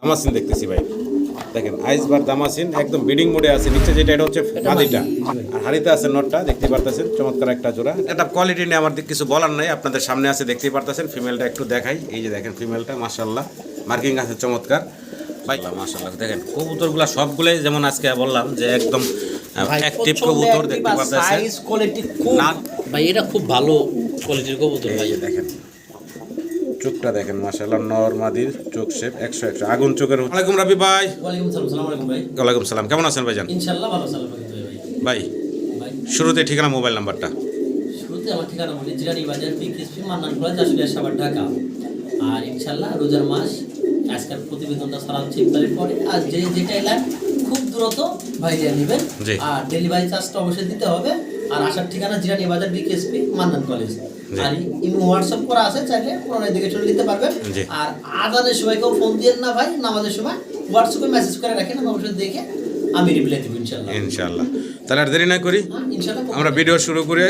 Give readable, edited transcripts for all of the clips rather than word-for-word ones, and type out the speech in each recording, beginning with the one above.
দামাসিন দেখতেছি ভাই, দেখেন আইসবার দামাসিন একদম বিডিং মোডে আছে। নিচে যেটা এটা হচ্ছে মাদিটা, আর হাড়িতে আছে নটটা, দেখতে পারতেছেন চমৎকার একটা জোড়া। এটা কোয়ালিটি নিয়ে আমার কিছু বলার নাই, আপনাদের সামনে আছে দেখতে পারতেছেন। ফিমেলটা একটু দেখাই, এই যে দেখেন ফিমেলটা মাশাআল্লাহ মার্কিং আছে চমৎকার ভাই মাশাআল্লাহ। দেখেন কবুতরগুলো সবগুলোই যেমন আজকে বললাম যে একদম অ্যাক্টিভ কবুতর দেখতে পারতেছেন। সাইজ কোয়ালিটি খুব ভাই, এটা খুব ভালো কোয়ালিটির কবুতর ভাই। দেখেন চোখটা দেখেন মাশাআল্লাহ, নরমাদির চোখ শেপ 100 আগুন চোখের। ওয়ালাইকুম রাবি ভাই। ওয়ালাইকুম সালাম। আসসালামু আলাইকুম ভাই। ওয়ালাইকুম সালাম, কেমন আছেন ভাইজান? ইনশাআল্লাহ ভালো আছেন ভাই। ভাই শুরুতে ঠিকানা মোবাইল নাম্বারটা। শুরুতে আমার ঠিকানা বলি জিরানি বাজার পিকেএসপি মান্নানপুরা জাসুলিয়া সাভার ঢাকা। আর ইনশাআল্লাহ রোজার মাস, আজকের প্রতিবেদনটা সারা হচ্ছে ইফতারের পরে। আর যেটা এলাম খুব দ্রুত ভাইয়া নেবেন, আর ডেলিভারি চার্জটা অবশ্যই দিতে হবে। আর আসার ঠিকানা জিরানি বাজার বিকেএসপি মান্নান কলেজ। আর ইমো হোয়াটসঅ্যাপ করা আছে, চাইলে পুরোনো দিকে চলে নিতে পারবেন। আর আজানের সময় কেউ ফোন দিয়েন না ভাই, নামাজের সময় হোয়াটসঅ্যাপে মেসেজ করে রাখেন, আমি অবশ্যই দেখে আমি রিপ্লাই দেবো ইনশাআল্লাহ। ইনশাআল্লাহ, তাহলে আর দেরি না করি আমরা ভিডিও শুরু করে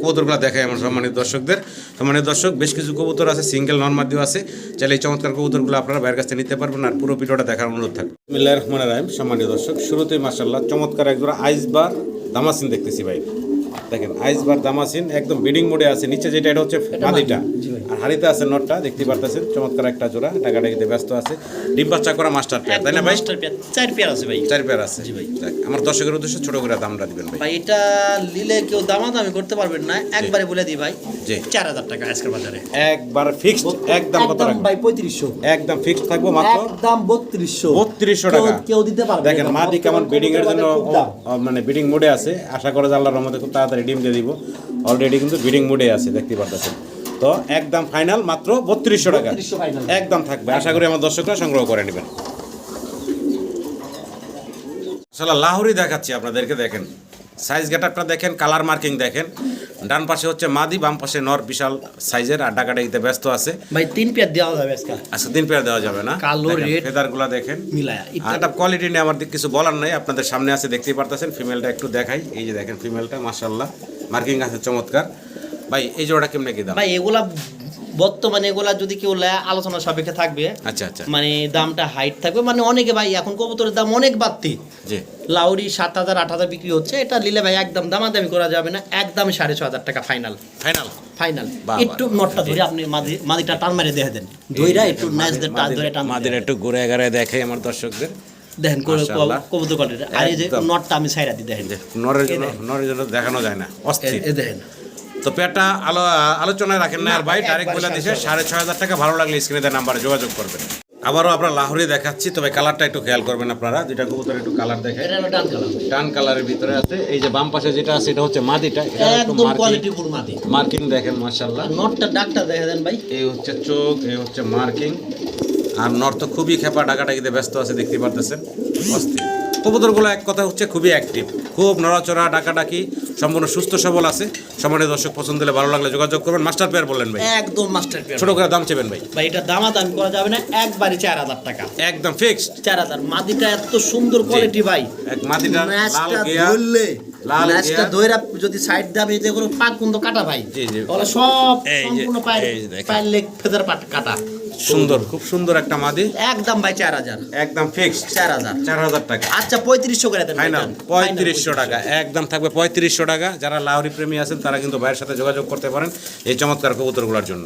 কবুতরগুলো দেখাই আমার সম্মানিত দর্শকদের। সম্মানিত দর্শক, বেশ কিছু কবুতর আছে, সিঙ্গেল নরমাদিও আছে, চাইলে এই চমৎকার কবুতরগুলো আপনারা বাইরের কাছ থেকে নিতে পারবেন। আর পুরো ভিডিওটা দেখার অনুরোধ থাকবে। বিসমিল্লাহির রহমানির রহিম। সম্মানিত দর্শক, শুরুতেই মাশাআল্লাহ চমৎকার একজোড়া আইসবার দামাসিন দেখতেছি ভাই। দেখেন আইসবার দামাসিন একদম বিডিং মোডে আছে। নিচে যেটা এটা হচ্ছে মাদিটা, আর হাড়িতে আছে নটটা, দেখতে পারতেছেন চমৎকার একটা জোড়া। টাকাটাকিতে ব্যস্ত আছে, ডিম বাচ্চা করা মাস্টার পেয়ার, তাই না ভাই? মাস্টার পেয়ার 4 পেয়ার আছে ভাই। 4 পেয়ার আছে জি ভাই। আমার দর্শকের উদ্দেশ্যে ছোট করে দামটা দিবেন ভাই। ভাই এটা নিলে কেউ দামাদামি করতে পারবেন না, একবারে বলে দিই ভাই। জি 4000 টাকা আজকের বাজারে একবার ফিক্সড। একদম কত টাকা ভাই? 3500 একদম ফিক্সড থাকবো মাত্র। একদম 3200 3200 টাকা কেউ দিতে পারবে। দেখেন মাদি কেমন বিডিং এর জন্য মানে বিডিং মোডে আছে। আশা করা যায় আল্লাহর রহমতে খুব তাড়াতাড়ি ডিম দিয়ে দিব। অলরেডি কিন্তু বিডিং মোডে আছে, দেখতে পারতেছেন। তো একদম ফাইনাল মাত্র 3200 টাকা একদম থাকবে। আশা করি আমার দর্শকরা সংগ্রহ করে নেবেন। আসলে লাহোরি দেখাচ্ছি আপনাদেরকে, দেখেন সাইজ গেটআপটা দেখেন, কালার মার্কিং দেখেন। ডান পাশে হচ্ছে মাদি, বাম পাশে নর, বিশাল সাইজের। আর ডাকাডাকিতে ব্যস্ত আছে ভাই। 3 পেয়ার দেওয়া যাবে আজকে। আচ্ছা 3 পেয়ার দেওয়া যাবে না? কালো রেড ফেদারগুলো দেখেন মিলায়া। এটা কোয়ালিটি নিয়ে আমার কিছু বলার নাই, আপনাদের সামনে আছে দেখতেই পারতেছেন। ফিমেলটা একটু দেখাই, এই যে দেখেন ফিমেলটা মাশাআল্লাহ মার্কিং আছে চমৎকার ভাই। এই জোড়াটা কেমনে কি দাম ভাই? এগুলা বর্তমানে এগুলা যদি কেউ আলোচনা সাপেক্ষে থাকবে। আচ্ছা আচ্ছা, মানে দামটা হাইট থাকবে, মানে অনেকে ভাই এখন কবুতরের দাম অনেক বাড়তি। জি লাউরি 7000 8000 বিক্রি হচ্ছে, এটা নিলে ভাই একদম দামাদামি করা যাবে না, একদম 6500 টাকা ফাইনাল। Final final. একটু নটটা ধরে আপনি মাদিটা টান মারে দেখে দেন, ধইরা একটু নাইসদের টান ধরে টান মাদির একটু ঘুরে ঘুরে দেখাই আমার দর্শকদের। দেখেন কবুতর কোয়ালিটি। আর এই যে নটটা আমি ছাইরা দিই, দেখেন নরের জন্য দেখানো যায় না, অস্থির। এই দেখেন তো পেয়ারটা আলোচনায় রাখেন না আর ভাই, ডাইরেক্ট বলে দিছে 6500 টাকা। ভালো লাগলে স্ক্রিনে নাম্বারে যোগাযোগ করবেন। আবারও আমরা লাহোরি দেখাচ্ছি, তবে কালারটা একটু খেয়াল করবেন আপনারা। যেটা কবুতর একটু কালার দেখে, এটা হলো ডান কালার। ডান কালারের ভিতরে আছে। এই যে বাম পাশে যেটা আছে এটা হচ্ছে মাদিটা, এটা একটু একদম কোয়ালিটি ফুল মাদি। মার্কিং দেখেন মাশাআল্লাহ। নটটা ডাকটা দেখে দেন ভাই। এই হচ্ছে চোখ, এই হচ্ছে মার্কিং। আর নর তো খুবই খেপা, ডাকাডাকিতে ব্যস্ত আছে, দেখতে পারতেছেন অস্থির। কবুতরগুলো এক কথা হচ্ছে খুবই অ্যাক্টিভ, খুব নড়াচড়া, ডাকাডাকি, সম্পূর্ণ সুস্থ সবল আছে। সম্মানিত দর্শক, পছন্দ হলে ভালো লাগলে যোগাযোগ করবেন। মাস্টার পেয়ার বললেন ভাই? একদম মাস্টার পেয়ার। ছোট করে দাম চেবেন ভাই? ভাই এটা দামাদামি করা যাবে না, একবারে 4000 টাকা একদম ফিক্সড 4000। মাদিটা এত সুন্দর কোয়ালিটি ভাই। এক মাদিটা লাল গিয়া, লাল ম্যাচটা দইরা যদি সাইড দামে যে কোনো পাক কুন্দ কাটা ভাই। জি জি, ওলা সব সম্পূর্ণ পায়ের লেগ ফেদার পাট কাটা। সুন্দর, খুব সুন্দর একটা মাদি। একদম ভাই 4000 একদম ফিক্সড 4000 টাকা। আচ্ছা 3500 করে দেন ফাইনাল 3500 টাকা একদম থাকবে 3500 টাকা। যারা লাহোরি প্রেমী আছেন তারা কিন্তু ভাইয়ের সাথে যোগাযোগ করতে পারেন এই চমৎকার কবুতরগুলোর জন্য।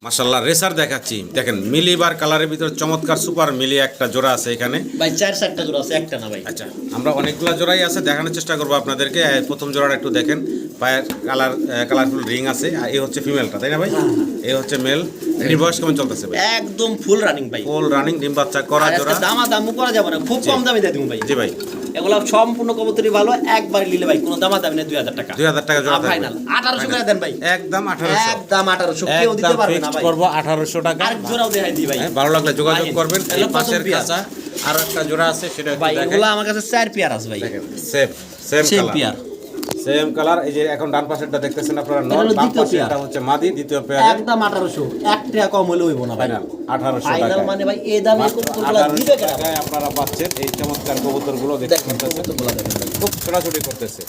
মাশাআল্লাহ রেসার দেখাচ্ছি, দেখেন মিলিবার কালারের ভিতরে চমৎকার সুপার মিলি একটা জোড়া আছে এখানে ভাই। 4-7টা জোড়া আছে, একটা না ভাই। আচ্ছা আমরা অনেকগুলো জোড়াই আছে, দেখানোর চেষ্টা করবো আপনাদেরকে। প্রথম জোড়াটা একটু দেখেন, পায়ের কালারফুল রিং আছে। আর এই হচ্ছে ফিমেলটা, তাই না ভাই? এই হচ্ছে মেল। এর বয়স কেমন চলতেছে ভাই? একদম ফুল রানিং ভাই, ফুল রানিং, ডিম বাচ্চা করা জোড়া। দামাদামি করা যাবে না, খুব কম দামে দিয়ে দিব ভাই। জি ভাই, এগুলো সম্পূর্ণ কবুতরই ভালো, একবার নিলে ভাই কোনো দামাদামি নেই। 2000 টাকা 2000 টাকা জোড়া ফাইনাল। 1800 করে দেন ভাই। একদম 1800 একদম 1800 কেউ দিতে পারবে না ভাই। করব 1800 টাকা। আরেক জোড়াও দেখাই দিই ভাই, ভালো লাগলে যোগাযোগ করবেন। এই পাশের কাঁচা আর একটা জোড়া আছে, সেটা একটু ভাই। দেখেন এগুলো আমার কাছে 4 পেয়ার আছে ভাই, দেখেন সেম পেয়ার, সেম কালার। এই যে এখন ডান পাশেরটা দেখতেছেন আপনারা, নর, বাম পাশেরটা হচ্ছে মাদি, দ্বিতীয় পেয়ার। একদম 1800, 1 টাকা কম হলে হইব না ভাই। 1800 টাকা ফাইনাল মানে ভাই এই দামে কবুতরগুলো দিবে কেন? আপনারা পাচ্ছেন এই চমৎকার কবুতরগুলো, দেখতে পাচ্ছেন খুব ছোটাছুটি করতেছে।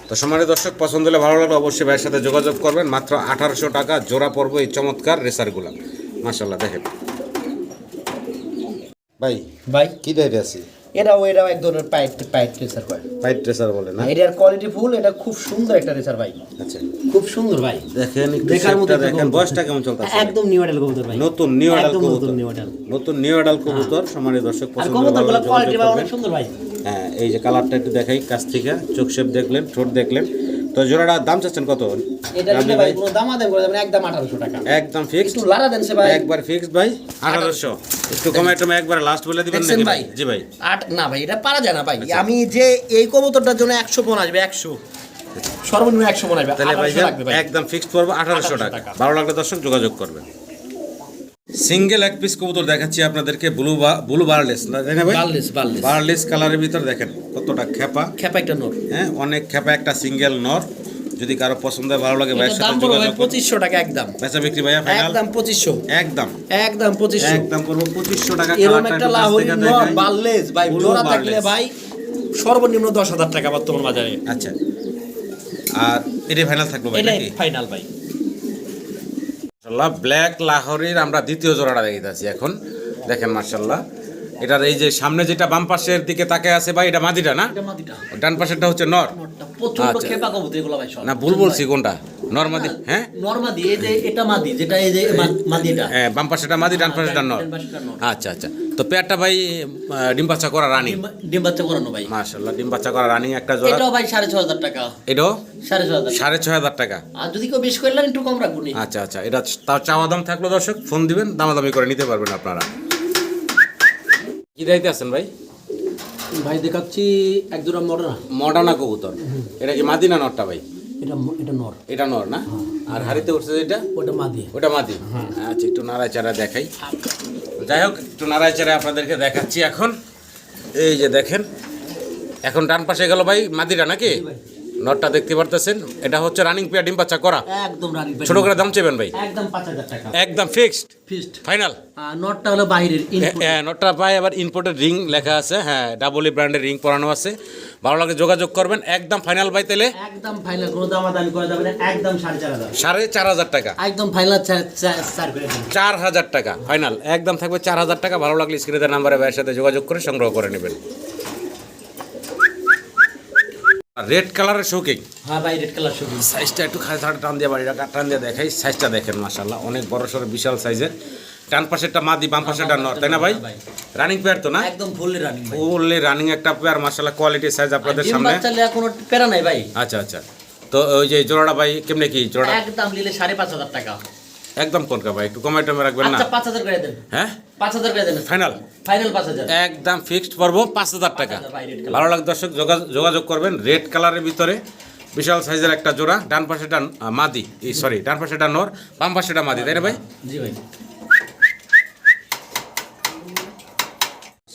তো সম্মানিত দর্শক, পছন্দ হলে ভালো লাগলে অবশ্যই ভাইয়ের সাথে যোগাযোগ করবেন। মাত্র 1800 টাকা জোড়া পড়বে এই চমৎকার রেসারগুলো। মাশাআল্লাহ দেখেন। ভাই ভাই কি টাইপের আছে? এটাও এক ধরনের পাইট রেসার ভাই। পাইট ট্রেসার বলে না? এটার কোয়ালিটি ফুল, এটা খুব সুন্দর একটা রেসার ভাই। আচ্ছা খুব সুন্দর ভাই, দেখেন একটু দেখার মতো শেপটা একটা দেখেন, কবুতর। বয়সটা কেমন চলতেছে? একদম নিউ অ্যাডাল কবুতর ভাই, নতুন নিউ অ্যাডাল একদম কবুতর, নতুন নিউ অ্যাডাল। নতুন নিউ অ্যাডাল কবুতর। সম্মানিত দর্শক আর পছন্দ হলে কবুতরগুলো যোগাযোগ কোয়ালিটি ভাই করবেন। অনেক সুন্দর ভাই। হ্যাঁ এই যে কালারটা একটু দেখাই কাছ থেকে, চোখ শেপ দেখলেন, ঠোঁট দেখলেন। তো জোড়াটার দাম চাচ্ছেন কত? এটা নিলে ভাই কোনো দামাদামি করে যাবেন, একদম 1800 টাকা। একদম ফিক্সড, একটু লাড়া দেন সে ভাই। একবার ফিক্সড ভাই 1800। একটু কমে টমে একবার লাস্ট বলে দিবেন দেখছেন নাকি ভাই? জি ভাই। না ভাই, এটা পারা যায় না ভাই। আমি যে এই কবুতরটার জন্য 100 মন আসবে, 100 সর্বনিম্ন 100 মন আসবে। তাহলে ভাই 1800 লাগবে ভাই। একদম ফিক্সড পড়বে 1800 টাকা। ভালো লাগলে দর্শক যোগাযোগ করবেন। সিঙ্গেল এক পিস কবুতর দেখাচ্ছি আপনাদেরকে, ব্লু বারলেস না জানেন ভাই? বারলেস বারলেস কালারের ভিতর দেখেন কতটা খেপা, একটা নর। হ্যাঁ অনেক খেপা একটা সিঙ্গেল নর। যদি কারো পছন্দ হয় ভালো লাগে ভাইয়ের এটার সাথে দাম পড়বে ভাই যোগাযোগ করুন। 2500 টাকা একদম। বেচা বিক্রি ভাইয়া ফাইনাল একদম 2500, একদম একদম 2500। একদম করবো 2500 টাকা। এরকম কালারটা একটা একটু কাছ লাহোরি থেকে নর দেখাই। বারলেস ভাই, Blue জোড়া Barless। থাকলে ভাই সর্বনিম্ন 10,000 টাকা বর্তমান বাজারে। আচ্ছা আর এটাই ফাইনাল থাকলো ভাই এটাই নাকি? ফাইনাল ভাই। মাশাআল্লাহ ব্ল্যাক লাহোরির আমরা দ্বিতীয় জোড়াটা দেখাচ্ছি এখন। দেখেন মাশাআল্লাহ, এটার এই যে সামনে যেটা বাম পাশের দিকে তাকে আছে ভাই, এটা মাদিটা না? এটা মাদিটা, ডান পাশেরটা হচ্ছে নর। নরটা প্রচন্ড আচ্ছা। খেপা কবুতর এগুলো ভাই সব। না ভুল বলছি, কোনটা নর মাদি? হ্যাঁ নরমাদি, এই যে এটা মাদি, যেটা এই যে মাদি এটা। হ্যাঁ বাম পাশেরটা মাদি, ডান পাশেরটা নর। ডান পাশেরটা নর। আচ্ছা আচ্ছা, তো পেয়ারটা ভাই ডিম বাচ্চা করা রানিং। ডিম বাচ্চা করানো ভাই। মাশাআল্লাহ ডিম বাচ্চা করা রানিং একটা জোড়া। এটাও ভাই 6,500 টাকা। এটাও 6,500। 6500 টাকা। আর যদি কেউ বেশি করলেন একটু কম রাখবো নি। আচ্ছা আচ্ছা, এটা তাও চাওয়া দাম থাকলো দর্শক, ফোন দিবেন দামাদামি করে নিতে পারবেন আপনারা। কি দাইতে আছেন ভাই? ভাই দেখাচ্ছি এক জোড়া মডার্ন। মডার্না কবুতর। এটা কি মাদি না নরটা ভাই? এটা নর। এটা নর না? আর হাড়িতে উঠছে যেটা ওটা মাদি। ওটা মাদি। আচ্ছা একটু নাড়াচাড়া দেখাই। যাই হোক একটু নাড়াচাড়া আপনাদেরকে দেখাচ্ছি এখন। এই যে দেখেন, এখন ডান পাশে গেল ভাই মাদিটা নাকি? নরটা দেখতে পারতেছেন, এটা হচ্ছে রানিং পেয়ার ডিম বাচ্চা করা। একদম রানিং ভাই। ছোট করে দাম চেবেন ভাই? একদম 5,000 টাকা। একদম ফিক্সড ফিক্সড। ফাইনাল। নটটা হলো বাইরের ইনপুট। হ্যাঁ নটটা পাই, আবার ইম্পোর্টেড রিং লেখা আছে। হ্যাঁ ডাবল ই ব্র্যান্ডের রিং পরানো আছে। ভালো লাগে যোগাযোগ করবেন। একদম ফাইনাল ভাই তাহলে একদম ফাইনাল, কোনো দামাদামি করা যাবে না, একদম 4,500। 4500 টাকা। একদম ফাইনাল 4 করে দিন। 4000 টাকা ফাইনাল, একদম থাকবে 4000 টাকা। ভালো লাগলে স্ক্রিনে দেওয়া নাম্বারে ভাইয়ের সাথে যোগাযোগ করে সংগ্রহ করে নেবেন। রেড কালারের শৌকিং। হ্যাঁ ভাই রেড কালার শুধু। সাইজটা একটু খালি টান দিয়ে বাড়ি টান দিয়ে দেখাই। সাইজটা দেখেন মাশাআল্লাহ, অনেক বড় সড়ো বিশাল সাইজের। ডান পাশেরটা মাদি, বাম পাশেরটা নর, তাই না ভাই? রানিং পেয়ার তো না? একদম ফুললি রানিং ভাই। ফুললি রানিং একটা পেয়ার মাশাআল্লাহ, কোয়ালিটি সাইজ আপনাদের ডিম সামনে। বাচ্চা লিয়া কোনো প্যারা নাই ভাই। আচ্ছা আচ্ছা, তো ওই যে জোড়াটা ভাই কেমনে কি জোড়া? একদম নিলে 5,500 টাকা। একদম কোনটা ভাই, একটু কমাই টমে রাখবেন না? আচ্ছা 5,000 করে দেন। হ্যাঁ 5,000 করে দেন ফাইনাল। ফাইনাল 5,000। একদম ফিক্সড পড়বো 5000 টাকা। 5,000 ভাই রেড কালার। ভালো লাগে দর্শক যোগাযোগ করবেন। রেড কালারের ভিতরে বিশাল সাইজের একটা জোড়া। ডান পাশেটা মাদি, সরি ডান পাশেটা নর, বাম পাশেটা মাদি, তাই না ভাই? জি ভাই।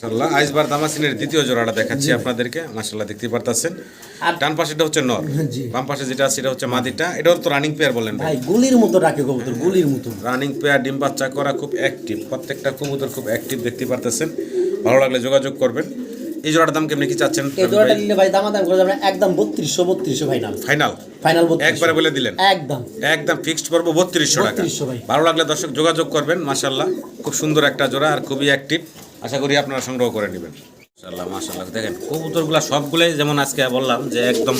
মাশাআল্লাহ আইসবার দামাসিনের দ্বিতীয় জোড়াটা দেখাচ্ছি আপনাদেরকে। মাশাআল্লাহ দেখতে পারতাছেন, ডান পাশেটা হচ্ছে নর, বাম পাশে যেটা আছে সেটা হচ্ছে মাদিটা। এটাও তো রানিং পেয়ার বলেন ভাই? ভাই গুলির মতো ডাকে কবুতর, গুলির মতো। রানিং পেয়ার ডিম বাচ্চা করা, খুব অ্যাক্টিভ। প্রত্যেকটা কবুতর খুব অ্যাক্টিভ দেখতে পারতেছেন। ভালো লাগলে যোগাযোগ করবেন। এই জোড়াটার দাম কেমনি কি চাচ্ছেন? এই জোড়াটা নিলে ভাই দামাদাম করে যাবেন একদম 3200 ফাইনাল। ফাইনাল ফাইনাল 3200 একবারে বলে দিলেন? একদম একদম ফিক্সড করবো 3200 টাকা। 3200 ভাই। ভালো লাগলে দর্শক যোগাযোগ করবেন। মাশাআল্লাহ খুব সুন্দর একটা জোড়া আর খুবই অ্যাক্টিভ। আশা করি আপনারা সংগ্রহ করে নেবেন। মাশাআল্লাহ মাশাআল্লাহ দেখেন কবুতরগুলো সবগুলোই যেমন আজকে বললাম যে একদম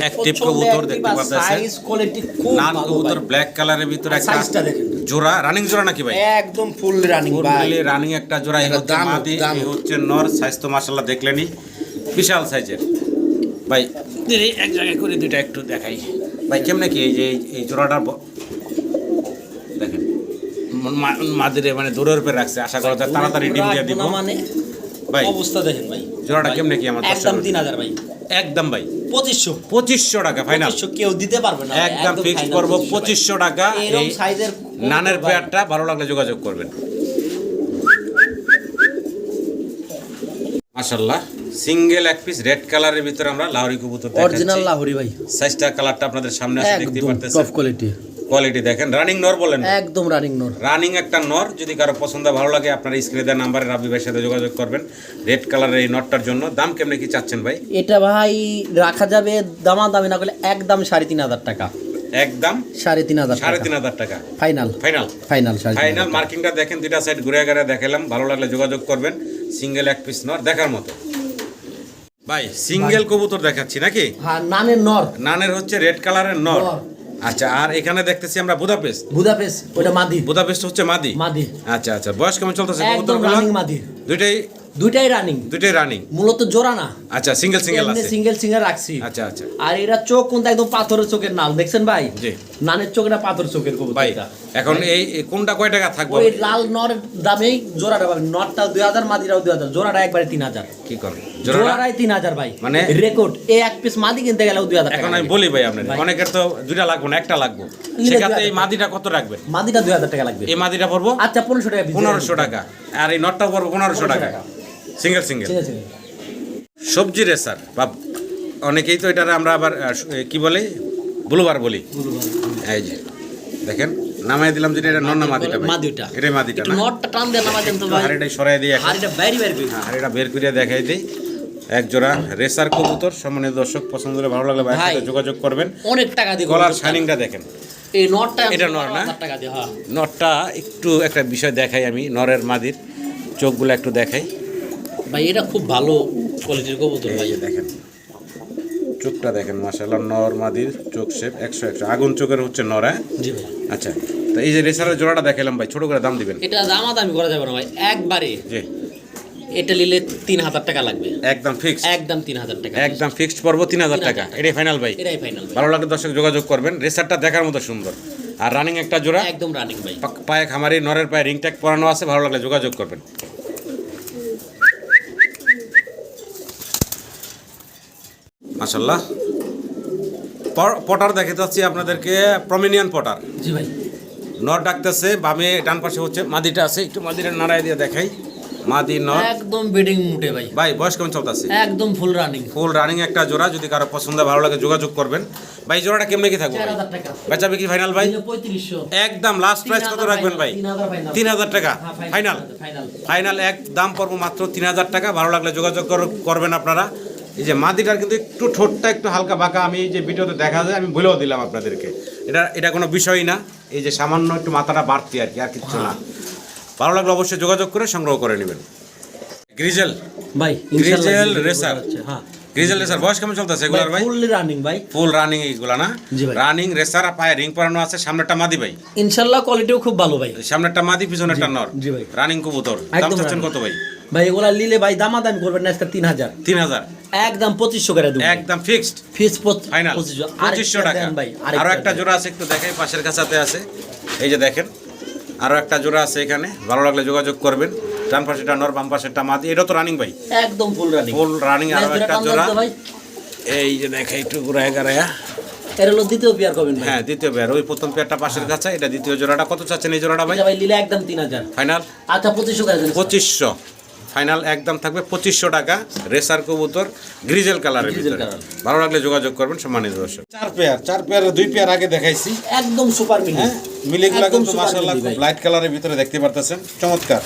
অ্যাক্টিভ কবুতর দেখতে পাচ্ছেন। সাইজ কোয়ালিটি খুব নান ভালো কবুতর ভাই। ব্ল্যাক কালারের ভিতরে একটা সাইজটা দেখেন। জোড়া, রানিং জোড়া নাকি ভাই? একদম ফুল রানিং ভাই। ফুললি রানিং একটা জোড়া। এই হচ্ছে মাদি, এই হচ্ছে নর। সাইজ তো মাশাআল্লাহ দেখলেনই, বিশাল সাইজের। ভাই এক জায়গায় করে দুইটা একটু দেখাই ভাই কেমনে কি এই যে এই জোড়াটা দেখেন মাদিরে মানে দূরের উপরে রাখছে। আশা করা যায় তাড়াতাড়ি ডিম দিয়ে দিব। মানে ভাই অবস্থা দেখেন ভাই, জোড়াটা কেমনে কি আমার একদম 3000 ভাই। একদম ভাই 2500 টাকা ফাইনাল। 2500 কেউ দিতে পারবে না। একদম ফিক্স করব 2500 টাকা। এরকম এই সাইজের নানের পেয়ারটা ভালো লাগলে যোগাযোগ করবেন। মাশাআল্লাহ সিঙ্গেল এক পিস রেড কালারের ভিতরে আমরা লাহোরি কবুতর দেখাচ্ছি। অরিজিনাল লাহোরি ভাই। সাইজটা কালারটা আপনাদের সামনে আছে দেখতে একদম পারতেছেন। Top quality. কোয়ালিটি দেখেন, রানিং নর বলেন? একদম রানিং নর। রানিং একটা নর। যদি কারো পছন্দ ভালো লাগে আপনারা স্ক্রিনে দেওয়া নাম্বারে রাবি ভাইয়ের সাথে যোগাযোগ করবেন রেড কালারের এই নটটার জন্য। দাম কেমনে কি চাচ্ছেন ভাই? এটা ভাই রাখা যাবে দামাদামি না করলে একদম 3,500 টাকা। একদম 3,500 3,500 টাকা ফাইনাল ফাইনাল ফাইনাল ফাইনাল মার্কিংটা দেখেন, দুইটা সাইড ঘুরে ঘুরে দেখালাম, ভালো লাগলে যোগাযোগ করবেন। সিঙ্গেল এক পিস নর দেখার মতো ভাই, সিঙ্গেল কবুতর দেখাচ্ছি নাকি? হ্যাঁ, নানের নর, নানের হচ্ছে রেড কালারের নর। নর। আচ্ছা, আর এখানে দেখতেছি আমরা বুদাপেস্ট। ওটা মাদি, বুদাপেস্ট হচ্ছে মাদি। মাদি আচ্ছা আচ্ছা, বয়স কেমন চলতেছে একদম কবুতরগুলো? রানিং মাদি, দুইটাই রানিং, রানিং। মূলত জোড়া না। আচ্ছা, সিঙ্গেল আছে। সিঙ্গেল রাখছি। আচ্ছা আচ্ছা, আর এরা চোখ কোনটা একদম পাথরের চোখের নাল, দেখছেন ভাই? জি। নানের চোখটা পাথর চোখের ভাই কবুতরটা। এখন এই কোনটা কয় টাকা থাকবে? ওই লাল নর দামেই জোড়াটা পাবেন। নরটা 2,000, মাদিরাও 2,000, জোড়াটা একবারে 3,000। কি করেন জোড়াটাই 3,000 ভাই, মানে রেকর্ড। এই এক পিস মাদি কিনতে গেলেও 2,000 এখন টাকা আমি বলি ভাই, আপনার অনেকের তো দুইটা লাগবে না, একটা লাগবে। সেক্ষেত্রে এই মাদিটা কত রাখবেন? মাদিটা 2,000 টাকা লাগবে। এই মাদিটা পড়বো আচ্ছা 1500 টাকা, 1500 টাকা, আর এই নটটা পড়বো 1500 টাকা। সিঙ্গেল ঠিক আছে। সবজি রেসার বা অনেকেই তো এটার আমরা আবার কি বলে, ব্লুবার বলি। এই যে দেখেন, নামাই দিলাম যেটা, এটা নন্না মাদিটা ভাই। মাদিটা, এটাই মাদিটা একটু না? নটটা টান দিয়ে নামাই দেন তো ভাই। হাড়িটাই সরাই দিয়ে হাড়িটা বাইরে কই। হাড়িটা বের করে দেখাই দিই। এক জোড়া রেসার কবুতর, সম্মানিত দর্শক, পছন্দ হলে ভালো লাগলে ভাইয়ের সাথে যোগাযোগ করবেন। অনেক টাকা দিয়ে গলার শাইনিংটা দেখেন। এই নটটা এটা নর না? 1000 টাকা দিয়ে। হ্যাঁ, নটটা একটু একটা বিষয় দেখাই আমি, নরের মাদির চোখগুলো একটু দেখাই ভাই এটা খুব ভালো কোয়ালিটির কবুতর ভাই। এই যে দেখেন চোখটা দেখেন, মাশাআল্লাহ, নর মাদির চোখ শেপ 100 আগুন চোখের হচ্ছে নরা। জি ভাই। আচ্ছা, তো এই যে রেসারের জোড়াটা দেখালাম ভাই, ছোট করে দাম দিবেন? এটা দামাদামি করা যাবে না ভাই, একবারে। জি, এটা নিলে 3,000 টাকা লাগবে, একদম ফিক্সড। একদম 3,000 টাকা, একদম ফিক্সড পড়বো 3,000 টাকা। এটাই ফাইনাল ভাই। এটাই ফাইনাল ভাই। ভালো লাগলে দর্শক যোগাযোগ করবেন। রেসারটা দেখার মতো সুন্দর, আর রানিং একটা জোড়া, একদম রানিং ভাই। পায়ে খামারি, নরের পায়ে রিং ট্যাগ পরানো আছে। ভালো লাগলে যোগাযোগ করবেন। মাশাআল্লাহ, পটার দেখে যাচ্ছি আপনাদেরকে, প্রমিনিয়ান পটার। জি ভাই। নর ডাকতেছে, বামে ডান পাশে হচ্ছে মাদিটা আছে, একটু মাদিটা নাড়াই দিয়ে দেখাই। মাদি নর একদম বেডিং মুটে ভাই। ভাই, বয়স কেমন চলতেছে? একদম ফুল রানিং। ফুল রানিং একটা জোড়া, যদি কারো পছন্দ ভালো লাগে যোগাযোগ করবেন ভাই। জোড়াটা কেমনে কি থাকবে? 4,000 টাকা। বেচা বিক্রি ফাইনাল ভাই? 3500। একদম লাস্ট প্রাইস কত রাখবেন ভাই? 3,000 টাকা ফাইনাল। ফাইনাল এক দাম পড়বো মাত্র 3,000 টাকা। ভালো লাগলে যোগাযোগ করবেন আপনারা। এই যে মাদিটার কিন্তু একটু ঠোঁটটা একটু হালকা বাঁকা, আমি এই যে ভিডিওতে দেখা যায়, আমি বলেও দিলাম আপনাদেরকে। এটা কোনো বিষয়ই না, এই যে সামান্য একটু মাথাটা বাড়তি আর কি, আর কিচ্ছু না। ভালো লাগলে অবশ্যই যোগাযোগ করে সংগ্রহ করে নেবেন। গ্রিজেল ভাই, গ্রিজেল রেসার। হ্যাঁ, গ্রিজেল রেসার বয়স কেমন চলতেছে এগুলার ভাই? ফুল রানিং ভাই, ফুল রানিং এইগুলা না? জি ভাই। রানিং রেসার, পায়ে রিং পরানো আছে, সামনেরটা মাদি ভাই। ইনশাআল্লাহ কোয়ালিটিও খুব ভালো ভাই। সামনেরটা মাদি, পিছনেরটা নর। জি ভাই। রানিং কবুতর। দাম একদম চাচ্ছেন running। কত ভাই? ভাই এগুলা নিলে ভাই দামাদামি করবেন না, আজকে 3,000। 3,000 একদম 2500 করে দেব। একদম ফিক্সড ফিস ফাইনাল 2500 টাকা। ভাই। আরো একটা জোড়া আছে, একটু দেখাই, পাশের কাছাতে আছে। এই যে দেখেন, আরো একটা জোড়া আছে এখানে। ভালো লাগলে যোগাযোগ করবেন। ডান পাশেটা নর, বাম পাশেরটা মাদি। এটা তো রানিং ভাই, একদম ফুল রানিং। Full running. আরো একটা জোড়া ভাই, এই যে দেখাই, একটু ঘুরায় গাড়ায়া। এর হলো দ্বিতীয় পেয়ার করবেন ভাই। হ্যাঁ, দ্বিতীয় পেয়ার। ওই প্রথম পেয়ারটা পাশের কাছে, এটা দ্বিতীয় জোড়াটা। কত চাচ্ছেন এই জোড়াটা ভাই? এটা ভাই নিলে একদম 3,000 ফাইনাল। আচ্ছা 2500 করে দেন। 2500 ফাইনাল, একদম থাকবে 2500 টাকা। রেসার কবুতর, গ্রিজেল কালারের গ্রিজেল ভিতরে। কালার। ভালো লাগলে যোগাযোগ করবেন সম্মানিত দর্শক। চার পেয়ার 2 পেয়ার আগে দেখাইছি। একদম সুপার মিলি। হ্যাঁ, মিলেগুলো একদম কিন্তু super মাশাআল্লাহ মিলি খুব ভাই। লাইট কালারের ভিতরে দেখতে পারতেছেন। চমৎকার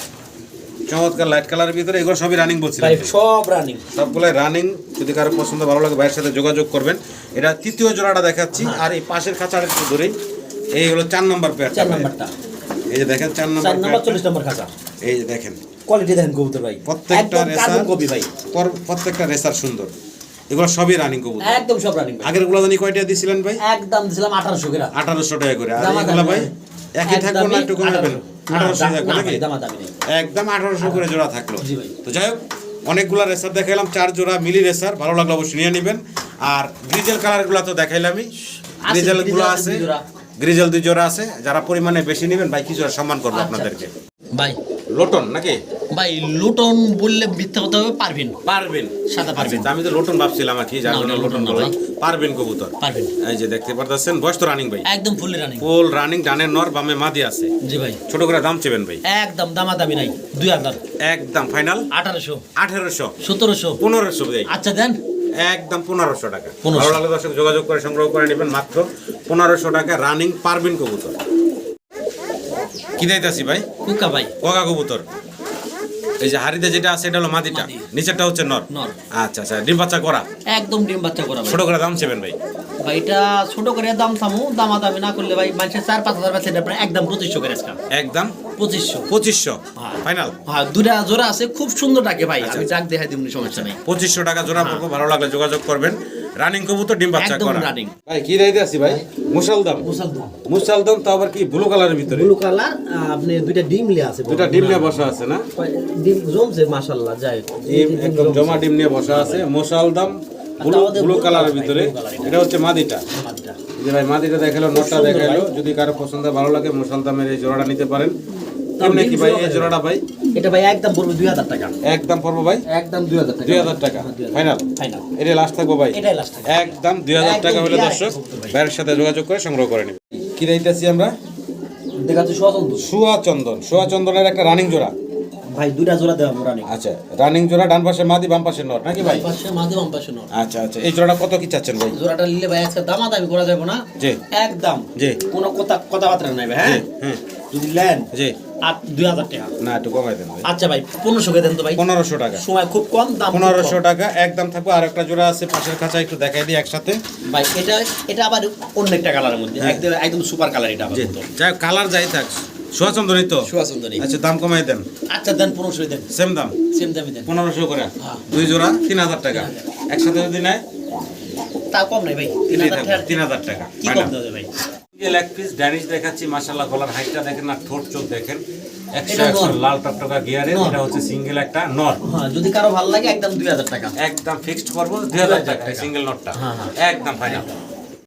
চমৎকার লাইট কালারের ভিতরে। এগুলো সবই রানিং বলছিলাম, ভাই সব রানিং। সবগুলাই রানিং। যদি কারো পছন্দ ভালো লাগে ভাইয়ের সাথে যোগাযোগ করবেন। এটা তৃতীয় জোড়াটা দেখাচ্ছি। আর এই পাশের খাঁচাটা একটু ধরেই, এই হলো 4 নম্বর পেয়ারটা। 4 নাম্বারটা। এই যে দেখেন 4 4 নম্বর নাম্বার 40 নাম্বার খাঁচা। এই যে দেখেন কোয়ালিটি দেখেন কবুতর ভাই, প্রত্যেকটা একদম রেসার, কার্বন কপি ভাই। প্রত্যেকটা রেসার সুন্দর। এগুলো সবই রানিং কবুতর। একদম সব রানিং ভাই। আগের গুলো জানি কয়টা দিছিলেন ভাই? একদম দিছিলাম 1800 করে। 1800 টাকা করে। আর দামাদামি এগুলো ভাই নেই। একই থাকবো না, একটু কমাবেন? 1800 টাকা না নাকি? ভাই, দামাদামি নেই। একদম 1800 করে জোড়া থাকলো। জি ভাই। তো যাই হোক, অনেকগুলা রেসার দেখাইলাম, 4 জোড়া মিলি রেসার। ভালো লাগলো অবশ্যই নিয়ে নেবেন। আর গ্রিজেল কালার গুলা তো দেখাইলামই, গ্রিজেল গুলো আছে, গ্রিজেল 2 জোড়া আছে। যারা পরিমাণে বেশি নেবেন ভাই, কিছু সম্মান করবো আচ্ছা। আপনাদেরকে। ভাই লোটন নাকি ভাই, লুটন বললে মিথ্যা কথা হবে, পারবেন পারবেন সাদা পারবেন। আচ্ছা, আমি তো লোটন ভাবছিলাম আর কি, যার না, জন্য ওটা লোটন লোটন না বললাম। ভাই। পারবেন কবুতর, পারবেন। এই যে দেখতে পারতেছেন। বয়স তো রানিং ভাই, একদম ফুল রানিং। Full running. ডানের নর, বামে মাদি আছে। জি ভাই। ছোট করে দাম চেবেন ভাই? একদম দামাদামি নাই, 2000, একদম ফাইনাল 1800, 1800, 1700। 1500 ভাই। আচ্ছা দেন একদম 1500 টাকা। 1500 ভালো লাগলে দর্শক যোগাযোগ করে সংগ্রহ করে নেবেন মাত্র 1500 টাকা। রানিং পারবেন কবুতর। কি দিতেছি ভাই? কুকা ভাই, কোকা কবুতর। এই যে হাড়িতে যেটা আছে এটা হলো মাদিটা, মাদি। নিচেরটা হচ্ছে নর। নর। আচ্ছা আচ্ছা, ডিম বাচ্চা করা। একদম ডিম বাচ্চা করা ভাই। ছোট করে দাম চেবেন ভাই? ভাই এটা ছোট করে দাম থামু, দামাদামি না করলে ভাই মানুষের 4-5 হাজার বেচে আপনার একদম 2500 করে আজকে। একদম 2500 2500 ফাইনাল। হ্যাঁ, দুটা জোড়া আছে, খুব সুন্দর ডাকে ভাই, আমি যাক দেখাই দিমনি, সমস্যা নেই। 2500 টাকা জোড়া পড়বে, ভালো লাগলে যোগাযোগ করবেন। রানিং কবুতর, ডিম বাচ্চা একদম করা। রানিং ভাই কি রাইতে আছি ভাই? মুসালদম। মুসালদম তো আবার কি ব্লু কালারের ভিতরে? ব্লু কালার, আপনি দুইটা ডিম লিয়ে আছে, দুটা ডিম নিয়ে বসা আছে না? ডিম জমছে মাশাআল্লাহ, যায় ডিম একদম জমা ডিম নিয়ে বসা আছে। মুসালদম ব্লু কালারের ভিতরে। এটা হচ্ছে মাদিটা। এই যে ভাই মাদিটা দেখালো, নটটা দেখালো। যদি কারো পছন্দ ভালো লাগে মুসালদমের এই জোড়াটা নিতে পারেন। কেমনে কি ভাই এই জোড়াটা ভাই? এটা ভাই একদম পড়বে 2000 টাকা, একদম পড়বো ভাই একদম 2000 টাকা, 2000 টাকা ফাইনাল। ফাইনাল। এটা লাস্ট থাকবো ভাই, এটাই লাস্ট টাকা, একদম 2000 টাকা হলে একদম দর্শক ভাইয়ের সাথে যোগাযোগ করে সংগ্রহ করে নেবেন। কি রাইতেছি আমরা? দেখাচ্ছি সুয়াচন্দ্র। সুয়া চন্দনের একটা রানিং জোড়া। ভাই দুইটা জোড়া দেওয়া রানিং। আচ্ছা, রানিং জোড়া, ডান পাশে মাদি বাম পাশে নর নাকি ভাই? পাশে মাঝে বাম পাশে নর। আচ্ছা আচ্ছা, এই জোড়াটা কত কি চাচ্ছেন ভাই? জোড়াটা নিলে ভাই আজকে দামাদামি করা যাবে না, জি একদম জি কোনো কথাবার্তা নাই ভাই। জি হ্যাঁ, হ্যাঁ যদি নেন জি। আর 2000 টাকা। না একটু কমাই দেন ভাই। আচ্ছা ভাই 1500 করে দেন তো ভাই, 1500 টাকা। সময় খুব কম, দাম খুব কম। 1500 টাকা একদম থাকবে। আর একটা জোড়া আছে পাশের খাঁচা, একটু দেখাই দিই একসাথে। ভাই এটা আবার অন্য একটা কালারের মধ্যে, একদম একদম সুপার কালার এটা আবার। জি, যাই কালার যাই থাক, সুয়া চন্দনই তো। সুয়াসুন্দরী। আচ্ছা, দাম কমাই দেন। আচ্ছা দেন 1500 দেন, সেম দাম সেম দামে দেন। 1500 করে। হ্যাঁ। দুই জোড়া 3000 টাকা। একসাথে যদি নেয় তাও কম নাই ভাই, এটাই 3000 থাকবে, টাকা 3000 টাকা কি ফাইনাল। কম দেবে ভাই? লেগ পিস ড্যানিশ দেখাচ্ছি, মাশাআল্লাহ গলার হাইটটা দেখেন আর ঠোঁট চোখ দেখেন। 100 এটা নর। লাল টকটকা গিয়ারের। নর। এটা হচ্ছে সিঙ্গেল একটা নর। হ্যাঁ, যদি কারো ভালো লাগে একদম 2000 টাকা। একদম ফিক্সড করবো 2000 টাকা সিঙ্গেল নটটা। হ্যাঁ, হ্যাঁ। একদম ফাইনাল।